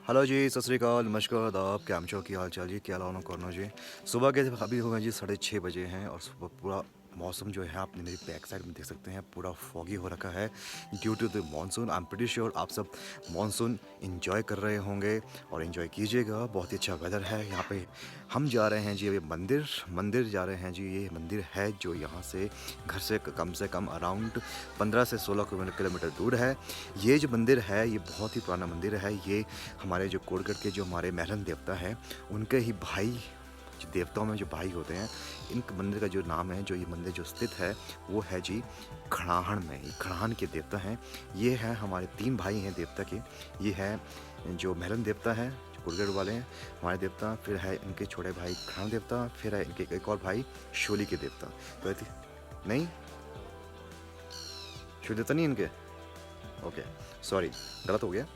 Hello जी, सत श्रीकाल, नमस्कार, आदाब, क्या छो, की हाल चाल जी, क्या लाना करना जी। सुबह के अभी हो गए जी 6:30 बजे हैं और सुबह पूरा मौसम जो है आपने मेरी बैक साइड में देख सकते हैं पूरा फॉगी हो रखा है due to the monsoon. I am pretty sure आप सब मानसून इंजॉय कर रहे होंगे और इन्जॉय कीजिएगा। बहुत ही अच्छा वेदर है यहाँ पे। हम जा रहे हैं जी अभी मंदिर जा रहे हैं जी। ये मंदिर है जो यहाँ से घर से कम अराउंड 15 से 16 किलोमीटर दूर है। ये जो मंदिर है ये बहुत ही पुराना मंदिर है। ये हमारे जो कोटगढ़ के जो हमारे महलन देवता हैं उनके ही भाई, जो देवताओं में जो भाई होते हैं, इन मंदिर का जो नाम है, जो ये मंदिर जो स्थित है वो है जी खड़ाहण में। ये खड़ाहण के देवता हैं। ये हैं हमारे 3 भाई हैं देवता के। ये है जो महलन देवता है जो कोटगढ़ वाले हैं हमारे देवता, फिर है इनके छोटे भाई खड़ाहण देवता, फिर है इनके एक और भाई शोली के देवता। तो नहीं, शोली देवता नहीं इनके, ओके सॉरी गलत हो गया।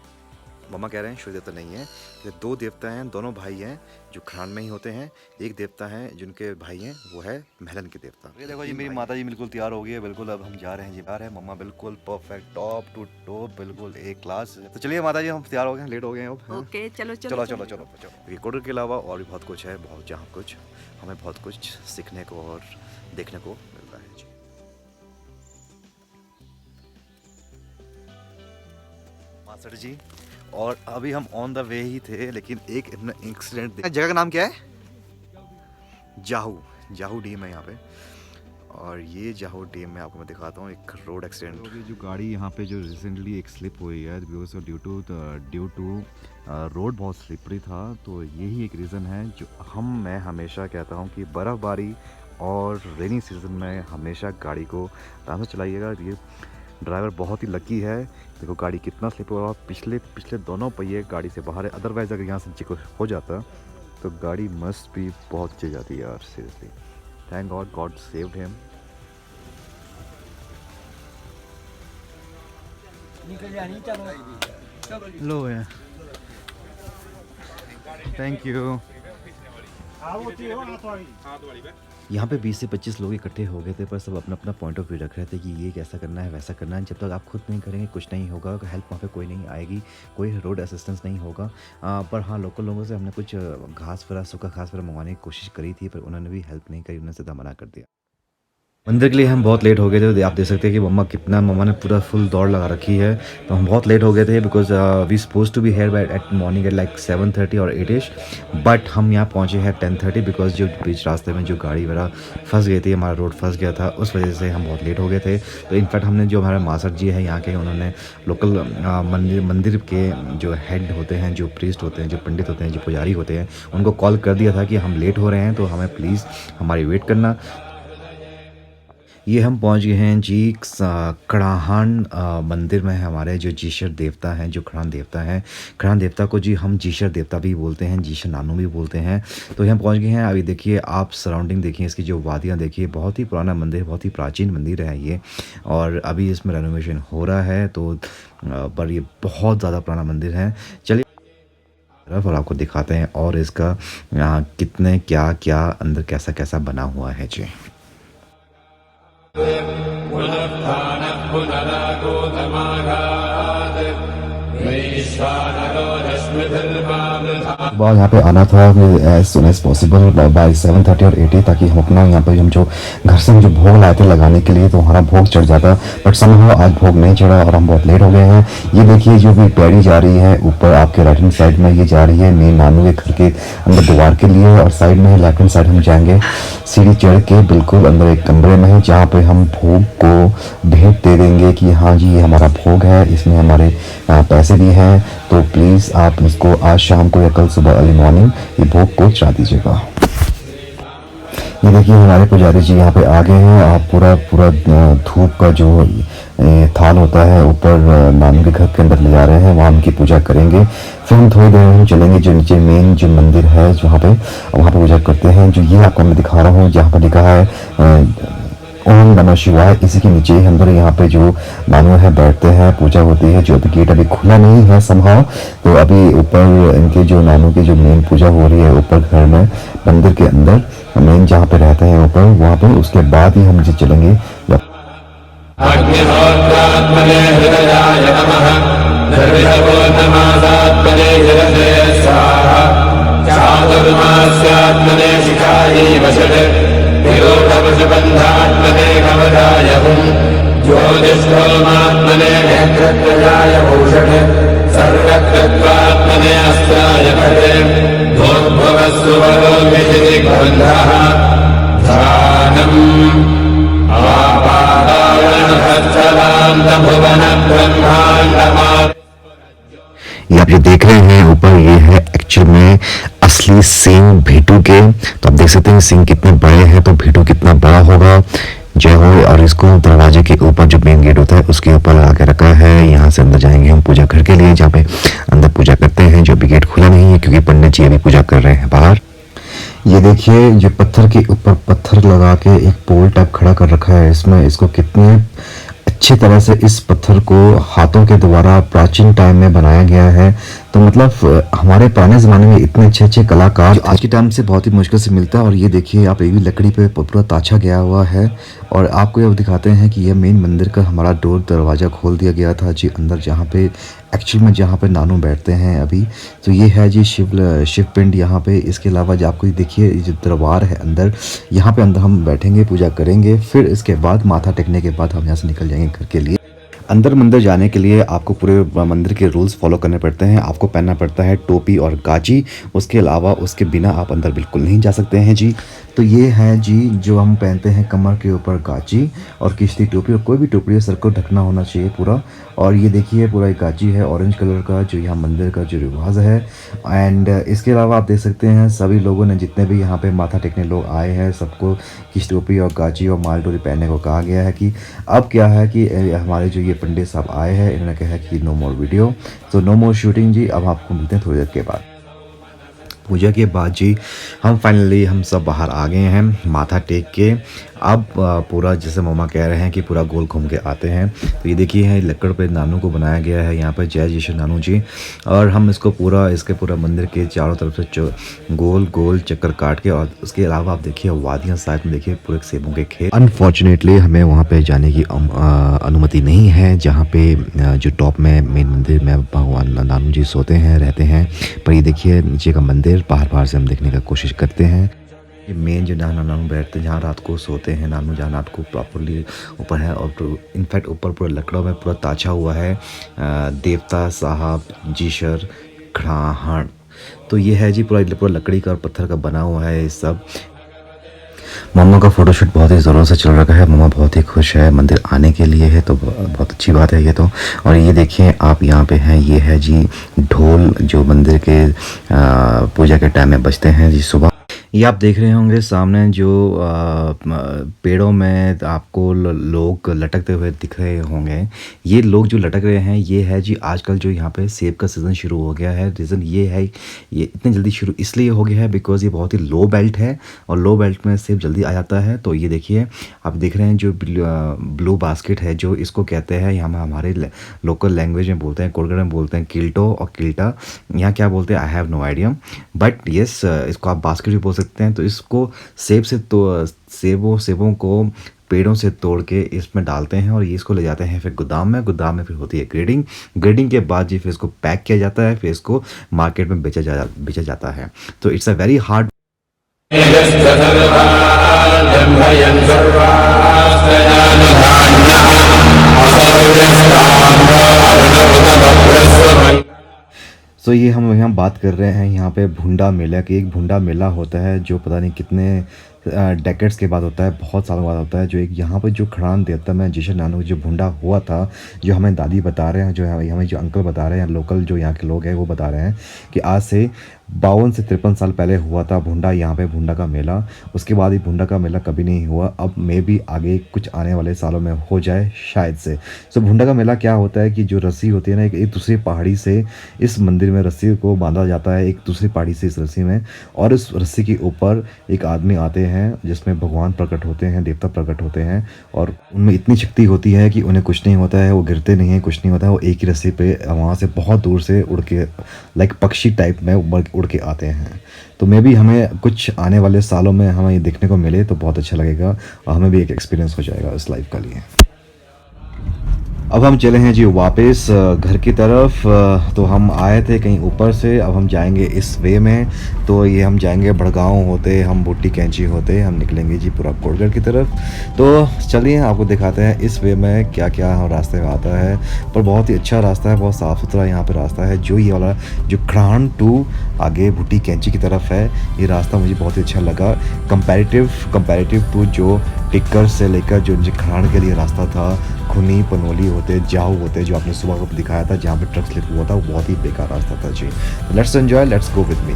मम्मा कह रहे हैं सूर्य देवता नहीं है, ये 2 देवता हैं, दोनों भाई हैं जो खड़ान में ही होते हैं। एक देवता है जिनके भाई हैं वो है महलन के देवता। ये देखो जी मेरी माता जी बिल्कुल तैयार हो गई है, बिल्कुल अब हम जा रहे हैं जी। आ रहे हैं मम्मा बिल्कुल परफेक्ट टॉप टू टॉप, बिल्कुल एक क्लास। तो चलिए माता जी हम तैयार हो गए, लेट हो गए हैं अब। ओके चलो ये कोटगढ़ के अलावा और भी बहुत कुछ है, बहुत जहाँ कुछ हमें बहुत कुछ सीखने को और देखने को मिलता है जी। मास्टर जी, और अभी हम ऑन द वे ही थे लेकिन एक इंसिडेंट। जगह का नाम क्या है? जाहू डैम है यहाँ पे। और ये जाहू डैम में आपको मैं दिखाता हूँ एक रोड एक्सीडेंट। जो गाड़ी यहाँ पे जो रिसेंटली एक स्लिप हुई है बिकॉज ड्यू टू रोड बहुत स्लिपरी था। तो यही एक रीज़न है जो मैं हमेशा कहता हूँ कि बर्फ़बारी और रेनी सीजन में हमेशा गाड़ी को आराम से चलाइएगा। ये ड्राइवर बहुत ही लकी है, देखो गाड़ी कितना स्लिप हुआ, पिछले दोनों पहिए गाड़ी से बाहर है। अदरवाइज़ अगर यहाँ से चिक हो जाता तो गाड़ी मस्ट भी बहुत चल जाती यार, seriously. Thank God saved him. लो है, थैंक यू। यहाँ पे 20 से 25 लोग इकट्ठे हो गए थे, पर सब अपना अपना पॉइंट ऑफ व्यू रख रहे थे कि ये कैसा करना है वैसा करना है। जब तक आप खुद नहीं करेंगे कुछ नहीं होगा, हेल्प वहाँ पे कोई नहीं आएगी, कोई रोड असिस्टेंस नहीं होगा। पर हाँ, लोकल लोगों से हमने कुछ घास वगैरह सूखा घास वगैरह मंगवाने की कोशिश करी थी, पर उन्होंने भी हेल्प नहीं करी, उन्होंने सीधा मना कर दिया। मंदिर के लिए हम बहुत लेट हो गए थे। आप देख सकते हैं कि मम्मा ने पूरा फुल दौड़ लगा रखी है, तो हम बहुत लेट हो गए थे because we suppose to be here by eight morning at like 7:30 और 8ish, बट हम यहाँ पहुँचे हैं 10:30 बिकॉज जो बीच रास्ते में जो गाड़ी वगैरह फंस गई थी, हमारा रोड फंस गया था, उस वजह से हम बहुत लेट हो गए थे। तो इनफैक्ट हमने जो हमारे मास्टर जी है यहाँ के, उन्होंने लोकल मंदिर के जो हेड होते हैं, जो प्रीस्ट होते हैं, जो पंडित होते हैं, जो पुजारी होते हैं, उनको कॉल कर दिया था कि हम लेट हो रहे हैं तो हमें प्लीज़ हमारी वेट करना। ये हम पहुंच गए हैं जी खड़ाहण मंदिर में। हमारे जो जीशर देवता हैं, जो खड़ाहण देवता हैं, खड़ाहण देवता को जी हम जीशर देवता भी बोलते हैं, जीशर नानू भी बोलते हैं। तो हम पहुंच गए हैं। अभी देखिए आप सराउंडिंग देखिए, इसकी जो वादियाँ देखिए, बहुत ही पुराना मंदिर, बहुत ही प्राचीन मंदिर है ये, और अभी इसमें रेनोवेशन हो रहा है। तो पर ये बहुत ज़्यादा पुराना मंदिर है। चलिए और आपको दिखाते हैं और इसका कितने क्या क्या अंदर कैसा कैसा बना हुआ है जी। सुबह यहाँ पे आना था as soon as possible by 7:30 और 8 ताकि हम अपना यहाँ पे हम जो घर से हम जो भोग लाए थे लगाने के लिए, तो हमारा भोग चढ़ जाता, बट समहाउ आज भोग नहीं चढ़ा और हम बहुत लेट हो गए हैं। ये देखिए जो भी पैड़ी जा रही है ऊपर आपके राइट हैंड साइड में, ये जा रही है मेन नानू के घर के अंदर द्वार के लिए, और साइड में लेफ्ट हैंड साइड हम जाएंगे सीढ़ी चढ़ के बिल्कुल अंदर एक कमरे में है जहाँ पे हम भोग को भेंट दे देंगे कि हाँ जी ये हमारा भोग है, इसमें हमारे पैसे भी हैं, तो प्लीज़ आप इसको आज शाम को या कल सुबह अर्ली मॉर्निंग ये भोग को चढ़ा दीजिएगा। ये देखिए हमारे पुजारी जी यहाँ पे आ गए हैं। आप पूरा धूप का जो थाल होता है ऊपर नानू के घर के अंदर ले जा रहे हैं, वहाँ उनकी पूजा करेंगे। फिर हम थोड़ी देर में हम चलेंगे जो नीचे मेन जो मंदिर है वहाँ पे पूजा करते हैं। जो ये आपको मैं दिखा रहा हूँ जहाँ पर लिखा है ओम नमः शिवाय, इसी के नीचे अंदर यहाँ पे जो नानू है बैठते हैं, पूजा होती है। जो अभी गेट अभी खुला नहीं है समहाउ, तो अभी ऊपर इनके जो नानू की जो मेन पूजा हो रही है ऊपर घर में मंदिर के अंदर मेन जहाँ पे रहते हैं ऊपर, वहाँ पे उसके बाद ही हम नीचे चलेंगे। अग्निहोत्रात्मने हृदयाय नमः, निर्विषभो नमादात्मने हृदये तत्त्वात्मने अस्ताय पदे भूर्भुवस्सुवरोर्विदिग्बन्धः ध्यानम् आपादावरणभस्थलान्तभुवनब्रह्माण्डमा। ये आप जो देख रहे हैं ऊपर, ये है एक्चुअल में असली सींग भेटू के। तो आप देख सकते हैं सींग कितने बड़े हैं, तो भेटू कितना बड़ा होगा। जय हो। और इसको दरवाजे के ऊपर जो मेन गेट होता है उसके ऊपर लगा के रखा है। यहाँ से अंदर जाएंगे हम पूजा घर के लिए, जहाँ पे अंदर पूजा करते हैं। जो भी गेट खुला नहीं है क्योंकि पंडित जी अभी पूजा कर रहे हैं बाहर। ये देखिए जो पत्थर के ऊपर पत्थर लगा के एक पोल टाइप खड़ा कर रखा है, इसमें इसको कितने अच्छी तरह से इस पत्थर को हाथों के द्वारा प्राचीन टाइम में बनाया गया है। तो मतलब हमारे पुराने ज़माने में इतने अच्छे अच्छे कलाकार आज के टाइम से बहुत ही मुश्किल से मिलता है। और ये देखिए आप, ये भी लकड़ी पे पूरा ताछा गया हुआ है। और आपको ये दिखाते हैं कि ये मेन मंदिर का हमारा डोर दरवाज़ा खोल दिया गया था जी अंदर, जहाँ पे एक्चुअल में जहाँ पे नानू बैठते हैं अभी। तो ये है जी शिव पिंड यहाँ पे। इसके अलावा जो आपको देखिए जो दरबार है अंदर, यहाँ पे अंदर हम बैठेंगे, पूजा करेंगे। फिर इसके बाद माथा टेकने के बाद हम यहाँ से निकल जाएंगे घर के लिए। अंदर मंदिर जाने के लिए आपको पूरे मंदिर के रूल्स फॉलो करने पड़ते हैं। आपको पहनना पड़ता है टोपी और गाजी, उसके अलावा उसके बिना आप अंदर बिल्कुल नहीं जा सकते हैं जी। तो ये है जी जो हम पहनते हैं कमर के ऊपर गाजी और किश्ती टोपी, और कोई भी टोपी सर को ढकना होना चाहिए पूरा। और ये देखिए पूरा एक गाजी है ऑरेंज कलर का, जो यहाँ मंदिर का जो रिवाज है। एंड इसके अलावा आप देख सकते हैं सभी लोगों ने, जितने भी यहाँ पे माथा टेकने लोग आए हैं, सबको किश्ती टोपी और गाजी और माल डोरी पहनने को कहा गया है। कि अब क्या है कि हमारे जो ये पंडित साहब आए हैं, इन्होंने कहा कि नो मोर वीडियो, तो नो मोर शूटिंग जी। अब आपको मिलते हैं थोड़ी देर के बाद। पूजा के बाद जी हम फाइनली हम सब बाहर आ गए हैं माथा टेक के। अब पूरा जैसे मामा कह रहे हैं कि पूरा गोल घूम के आते हैं। तो ये देखिए है लकड़ पे नानू को बनाया गया है यहाँ पे, जय जय नानू जी। और हम इसको पूरा इसके पूरा मंदिर के चारों तरफ से गोल गोल चक्कर काट के, और उसके अलावा आप देखिए वादियाँ साइड में देखिए पूरे सेबों के खेत। अनफॉर्चुनेटली हमें वहाँ पे जाने की अनुमति नहीं है, जहाँ पे जो टॉप में मेन मंदिर में भगवान नानू जी सोते हैं रहते हैं। पर ये देखिए नीचे का मंदिर बाहर से हम देखने का कोशिश करते हैं। ये मेन जो जहाँ नानू बैठते हैं, जहाँ रात को सोते हैं नानू, जहाँ रात को प्रॉपरली ऊपर है। और इनफैक्ट ऊपर पूरा लकड़ों में पूरा ताछा हुआ है देवता साहब जीशर खड़ाहण। तो ये है जी पूरा लकड़ी का और पत्थर का बना हुआ है ये सब। मम्मा का फ़ोटोशूट बहुत ही ज़ोरों से चल रहा है। मम्मा बहुत ही खुश है मंदिर आने के लिए है, तो बहुत अच्छी बात है ये तो। और ये देखिए आप यहाँ पे हैं, ये है जी ढोल जो मंदिर के पूजा के टाइम में बजते हैं जी सुबह। ये आप देख रहे होंगे सामने जो पेड़ों में आपको लोग लटकते हुए दिख रहे होंगे। ये लोग जो लटक रहे हैं ये है जी आजकल जो यहाँ पे सेब का सीज़न शुरू हो गया है। रीज़न ये है, ये इतनी जल्दी शुरू इसलिए हो गया है बिकॉज़ ये बहुत ही लो बेल्ट है और लो बेल्ट में सेब जल्दी आ जाता है। तो ये देखिए आप देख रहे हैं जो ब्लू बास्केट है, जो इसको कहते हैं यहाँ हमारे लोकल लैंग्वेज में बोलते हैं, कोलकाता में बोलते हैं किल्टो और किल्टा। यहाँ क्या बोलते हैं I have no idea, but yes इसको आप बास्केट भी बोल सकते हैं। तो इसको सेब से तो सेबों को पेड़ों से तोड़ के इसमें डालते हैं और ये इसको ले जाते हैं फिर गोदाम में फिर होती है ग्रेडिंग के बाद जी फिर इसको पैक किया जाता है, फिर इसको मार्केट में बेचा जाता है। तो इट्स अ वेरी हार्ड। सो ये हम यहाँ बात कर रहे हैं यहाँ पे भुंडा मेला की। एक भुंडा मेला होता है जो पता नहीं कितने डेकेड्स के बाद होता है, बहुत सालों बाद होता है। जो एक यहाँ पे जो खड़ान देवता में जिशर नानू जो भुंडा हुआ था, जो हमें दादी बता रहे हैं, जो हमें जो अंकल बता रहे हैं, लोकल जो यहाँ के लोग हैं वो बता रहे हैं कि आज से 52 से 53 साल पहले हुआ था भुंडा, यहाँ पे भुंडा का मेला। उसके बाद ही भुंडा का मेला कभी नहीं हुआ। अब मे भी आगे कुछ आने वाले सालों में हो जाए शायद से। सो भुंडा का मेला क्या होता है कि जो रस्सी होती है ना, एक दूसरी पहाड़ी से इस मंदिर में रस्सी को बांधा जाता है, एक दूसरी पहाड़ी से इस रस्सी में, और इस रस्सी के ऊपर एक आदमी आते हैं जिसमें भगवान प्रकट होते हैं, देवता प्रकट होते हैं, और उनमें इतनी शक्ति होती है कि उन्हें कुछ नहीं होता है, वो गिरते नहीं है, कुछ नहीं होता है। वो एक ही रस्सी पे वहाँ से बहुत दूर से उड़ के लाइक पक्षी टाइप में उड़ के आते हैं। तो मे भी हमें कुछ आने वाले सालों में हमें ये देखने को मिले तो बहुत अच्छा लगेगा और हमें भी एक एक्सपीरियंस हो जाएगा इस लाइफ का लिए। अब हम चले हैं जी वापस घर की तरफ। तो हम आए थे कहीं ऊपर से, अब हम जाएंगे इस वे में। तो ये हम जाएंगे बड़गांव होते, हम बूटी कैंची होते हम निकलेंगे जी पूरा कोटगढ़ की तरफ। तो चलिए आपको दिखाते हैं इस वे में क्या क्या हम रास्ते में आता है। पर बहुत ही अच्छा रास्ता है, बहुत साफ़ सुथरा यहाँ पे रास्ता है। जो ये वाला जो खड़ान टू आगे बूटी कैंची की तरफ है, ये रास्ता मुझे बहुत ही अच्छा लगा कंपैरेटिव टू जो टिक्कर से लेकर जो खड़ान के लिए रास्ता था, खुनी पनोली होते जाओ होते जो आपने सुबह को दिखाया था जहाँ पे ट्रक स्लिप हुआ था, वो बहुत ही बेकार रास्ता था जी। Let's enjoy, let's go with me.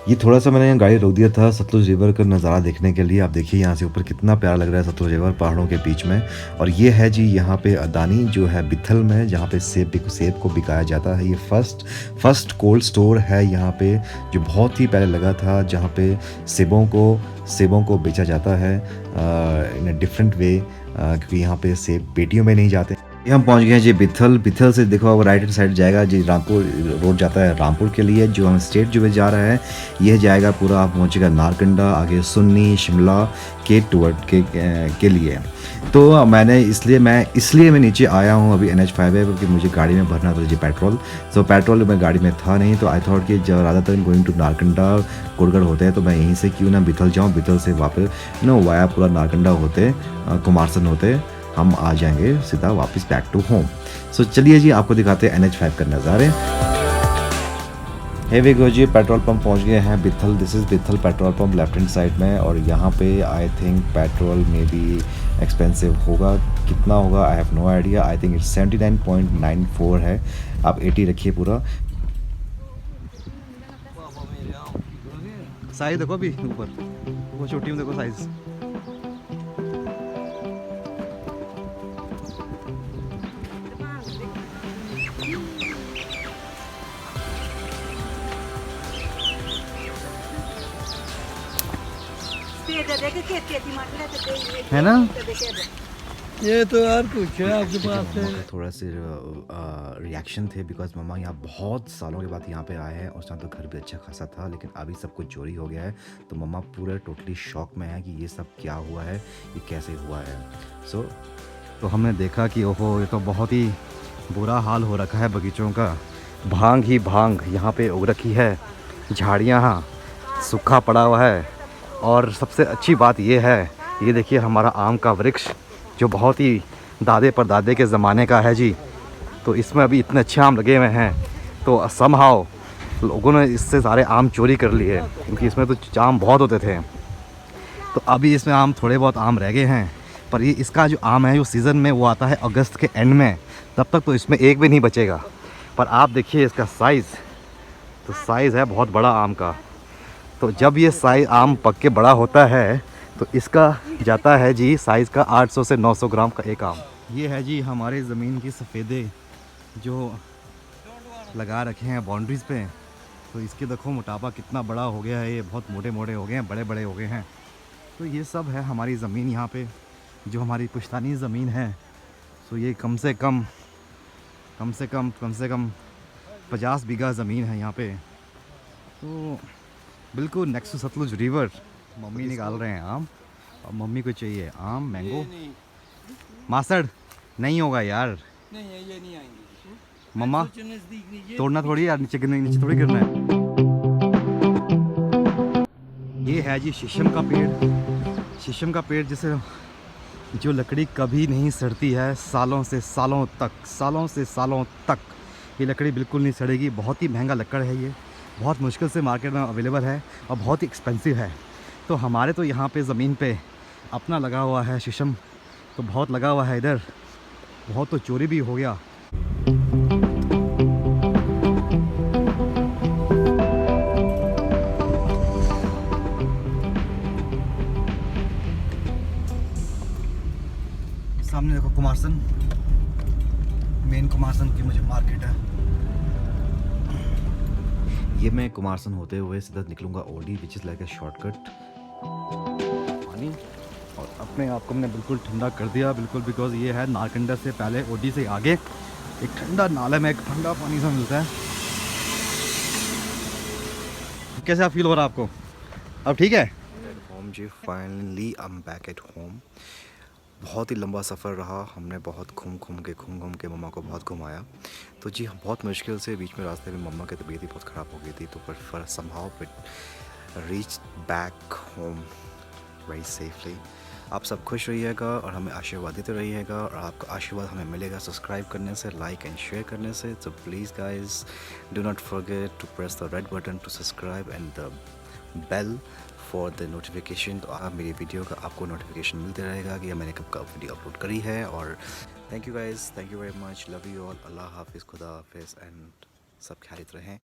ये थोड़ा सा मैंने यहाँ गाड़ी रोक दिया था सतलुज रिवर का नज़ारा देखने के लिए। आप देखिए यहाँ से ऊपर कितना प्यारा लग रहा है सतलुज रिवर पहाड़ों के बीच में। और ये है जी यहाँ पे अदानी जो है बिथल में, जहाँ पे सेब को बिकाया जाता है। ये फर्स्ट कोल्ड स्टोर है यहाँ पे, जो बहुत ही पहले लगा था, जहाँ पे सेबों को बेचा जाता है इन अ डिफरेंट वे, क्योंकि यहाँ पे सेब पेटियों में नहीं जाते। ये हम पहुंच गए हैं जी बिथल से देखो अब राइट साइड जाएगा जी रामपुर रोड जाता है रामपुर के लिए। जो हम स्टेट जो जा रहा है यह जाएगा पूरा, आप पहुंचेगा नारकंडा, आगे सुन्नी शिमला के लिए। तो मैंने इसलिए मैं नीचे आया हूँ अभी NH5 है, क्योंकि मुझे गाड़ी में भरना था जी पेट्रोल। तो पेट्रोल मैं गाड़ी में था नहीं, तो आई थॉट कि जब ज़्यादातर गोइंग टू नारकंडा कोटगढ़ होते हैं तो मैं यहीं से क्यों ना बिथल जाऊँ, बिथल से वापस वाया पूरा नारकंडा होते कुमारसन होते हम आ जाएंगे सीधा वापस बैक टू होम। सो चलिए जी आपको दिखाते हैं NH5 का नज़ारे। हे वी गो जी, पेट्रोल पंप पहुंच गए हैं Bithal. This is Bithal petrol pump left hand side में। और यहाँ पे आई थिंक पेट्रोल में भी एक्सपेंसिव होगा, कितना होगा I have no idea. I think it's 79.94 है। आप 80 रखिए पूरा। साइज देखो अभी ऊपर वो छोटी में देखो साइज। है ना, ये तो यार कुछ है आपके पास से। थोड़ा से रिएक्शन थे बिकॉज मम्मा यहाँ बहुत सालों के बाद यहाँ पे आए हैं। उस टाइम तो घर भी अच्छा खासा था, लेकिन अभी सब कुछ चोरी हो गया है। तो मम्मा पूरे टोटली शॉक में है कि ये सब क्या हुआ है, ये कैसे हुआ है। तो हमने देखा कि ओहो ये तो बहुत ही बुरा हाल हो रखा है बगीचों का। भांग ही भांग यहाँ पे उग रखी है, झाड़ियाँ सूखा पड़ा हुआ है। और सबसे अच्छी बात ये है, ये देखिए हमारा आम का वृक्ष जो बहुत ही दादे परदादे के ज़माने का है जी। तो इसमें अभी इतने अच्छे आम लगे हुए हैं, तो समहाउ लोगों ने इससे सारे आम चोरी कर लिए, क्योंकि इसमें तो आम बहुत होते थे। तो अभी इसमें आम थोड़े बहुत आम रह गए हैं। पर ये इसका जो आम है जो सीज़न में वो आता है अगस्त के एंड में, तब तक तो इसमें एक भी नहीं बचेगा। पर आप देखिए इसका साइज़, तो साइज़ है बहुत बड़ा आम का। तो जब ये साइज आम पक के बड़ा होता है तो इसका जाता है जी साइज़ का 800 से 900 ग्राम का एक आम। ये है जी हमारे ज़मीन की सफ़ेदे जो लगा रखे हैं बाउंड्रीज़ पे। तो इसके देखो मोटापा कितना बड़ा हो गया है, ये बहुत मोटे मोटे हो गए हैं, बड़े बड़े हो गए हैं। तो ये सब है हमारी ज़मीन यहाँ पे, जो हमारी पुश्तैनी ज़मीन है। तो ये कम से कम 50 बीघा ज़मीन है यहाँ पे। तो बिल्कुल next to Sutlej river. Mummy निकाल रहे हैं आम, और मम्मी को चाहिए आम मैंगो। मासड़ नहीं होगा यार, नहीं ये नहीं आएंगे मम्मा नज़दीक। तोड़ना थोड़ी यार, नीचे थोड़ी गिरना है। ये है जी शीशम का पेड़ जिसे जो लकड़ी कभी नहीं सड़ती है, सालों से सालों तक ये लकड़ी बिल्कुल नहीं सड़ेगी। बहुत ही महंगा लकड़ है ये, बहुत मुश्किल से मार्केट में अवेलेबल है और बहुत ही एक्सपेंसिव है। तो हमारे तो यहाँ पे ज़मीन पे अपना लगा हुआ है शीशम, तो बहुत लगा हुआ है इधर, बहुत तो चोरी भी हो गया। सामने देखो कुमारसन, मेन कुमारसन की मुझे मार्केट है। ये मैं कुमारसन होते हुए सीधा निकलूंगा Odi, which is like a shortcut. पानी और अपने आप को हमने बिल्कुल ठंडा कर दिया बिल्कुल, बिकॉज ये है नारकंडा से पहले, ओडी से आगे एक ठंडा नाला में एक ठंडा पानी सा मिलता है। कैसा फील हो रहा है आपको? अब ठीक है? होम जी, finally I am back at home. बहुत ही लंबा सफ़र रहा, हमने बहुत घूम घूम के मम्मा को बहुत घुमाया। तो जी हम बहुत मुश्किल से बीच में रास्ते में मम्मा की तबीयत ही बहुत ख़राब हो गई थी, तो पर somehow it reach back home very safely. आप सब खुश रहिएगा और हमें आशीर्वाद देते रहिएगा, और आपका आशीर्वाद हमें मिलेगा सब्सक्राइब करने से, लाइक एंड शेयर करने से। तो please guys do not forget to press the red button to subscribe and the bell for the notification. तो आप मेरी वीडियो का आपको नोटिफिकेशन मिलते रहेगा कि मैंने कब कब वीडियो अपलोड करी है। और thank you guys, thank you very much, love you all, अल्लाह हाफिज़, खुदा हाफिज़, एंड सब ख्यालित रहें।